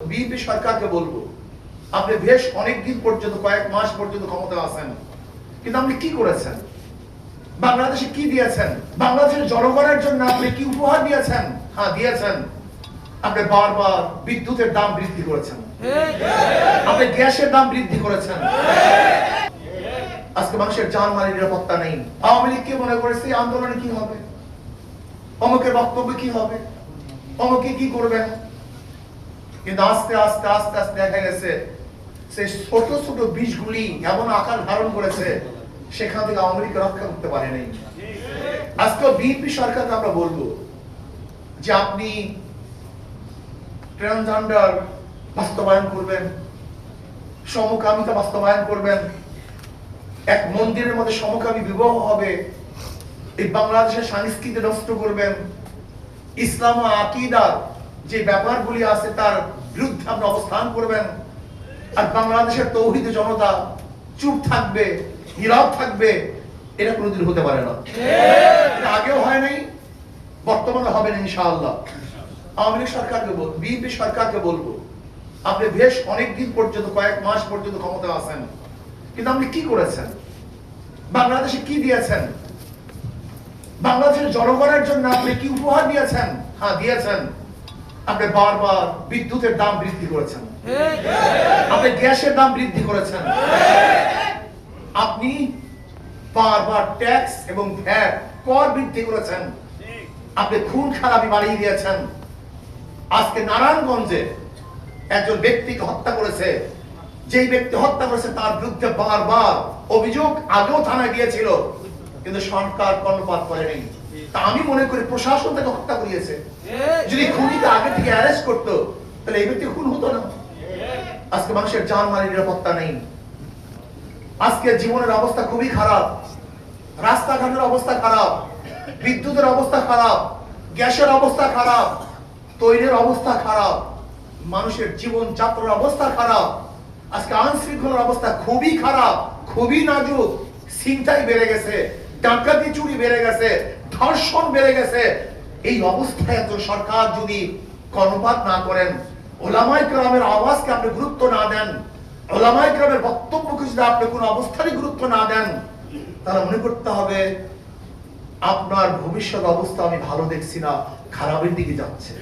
BNP সরকারকে বলবো, আপনি বেশ অনেকদিন পর্যন্ত কয়েক মাস পর্যন্ত ক্ষমতায় আছেন, কিন্তু আপনি কি করেছেন? বাংলাদেশে কি দিয়েছেন? বাংলাদেশের জনগণের জন্য আপনি কি উপহার দিয়েছেন? হ্যাঁ, দিয়েছেন। আপনি বারবার বিদ্যুতের দাম বৃদ্ধি করেছেন, আপনি গ্যাসের দাম বৃদ্ধি করেছেন। আজকে মানুষের জানমালের নিরাপত্তা নেই। আওয়ামী লীগ কে মনে করেছে আন্দোলনে কি হবে, অমুকের বক্তব্য কি হবে, অমুকে কি করবেন। কিন্তু আস্তে আস্তে আস্তে আস্তে দেখা গেছে সেই ছোট ছোট বিষগুলি এমন আকার ধারণ করেছে, সেখান থেকে আওয়ামী লীগকে রক্ষা করতে পারে নাই। আজকে বিএনপি সরকারকে আমরা বলবো যে আপনি ট্রান্সজেন্ডার বাস্তবায়ন করবেন, সমকামিতা বাস্তবায়ন করবেন, এক মন্দিরের মধ্যে সমকামী বিবাহ হবে, এই বাংলাদেশের সংস্কৃতি নষ্ট করবেন, ইসলাম ও আকীদার যে ব্যাপারগুলি আছে তার বিরুদ্ধে আপনি অবস্থান করবেন, আর বাংলাদেশের তৌহিদি জনতা চুপ থাকবে, নীরব থাকবে। এটা কোনোদিন হতে পারে না। এটা আগেও হয় নাই, বর্তমানে হবে না ইনশাআল্লাহ। আওয়ামী লীগ সরকারকে বলবো, বিএনপি সরকারকে বলবো, আপনি বেশ অনেকদিন পর্যন্ত কয়েক মাস পর্যন্ত ক্ষমতায় আছেন, কিন্তু আপনি কি করেছেন? বাংলাদেশে কি দিয়েছেন? বাংলাদেশের জনগণের জন্য আপনি কি উপহার দিয়েছেন? হ্যাঁ, দিয়েছেন। আপনি বারবার বিদ্যুতের দাম বৃদ্ধি করেছেন, আপনি গ্যাসের দাম বৃদ্ধি করেছেন, আপনি বারবার ট্যাক্স এবং ভ্যাট কর বৃদ্ধি করেছেন, আপনি খুন খারাপি বাড়িয়ে দিয়েছেন। আজকে নারায়ণগঞ্জে একজন ব্যক্তিকে হত্যা করেছে, যেই ব্যক্তি হত্যা করেছে তার বিরুদ্ধে বারবার অভিযোগ আগেও থানায় গিয়েছিল, কিন্তু সরকার কর্ণপাত করেনি। তা আমি মনে করি প্রশাসন তাকে হত্যা করিয়েছে। যদি খুনিকে আগে থেকে অ্যারেস্ট করতো তাহলে এই ব্যক্তি খুন হতো না। আজকে মানুষের জানমালের নিরাপত্তা নেই। আজকে জীবনের অবস্থা খুবই খারাপ, রাস্তাঘাটের অবস্থা খারাপ, বিদ্যুতের অবস্থা খারাপ, গ্যাসের অবস্থা খারাপ, তৈরির অবস্থা খারাপ, মানুষের জীবন যাত্রার অবস্থা খারাপ। আজকে আইন শৃঙ্খলার অবস্থা খুবই খারাপ, খুবই নাজুক। ছিনতাই বেড়ে গেছে, ডাকাতি চুরি বেড়ে গেছে, ধর্ষণ বেড়ে গেছে। এই অবস্থায় একজন সরকার যদি কর্ণপাত না করেন, ওলামায়ে কেরামের আওয়াজকে আপনি গুরুত্ব না দেন, ওলামায়ে কেরামের বক্তব্যকে যদি আপনি কোনো অবস্থারই গুরুত্ব না দেন, তাহলে মনে করতে হবে আপনার ভবিষ্যৎ অবস্থা আমি ভালো দেখছি না, খারাপের দিকে যাচ্ছে।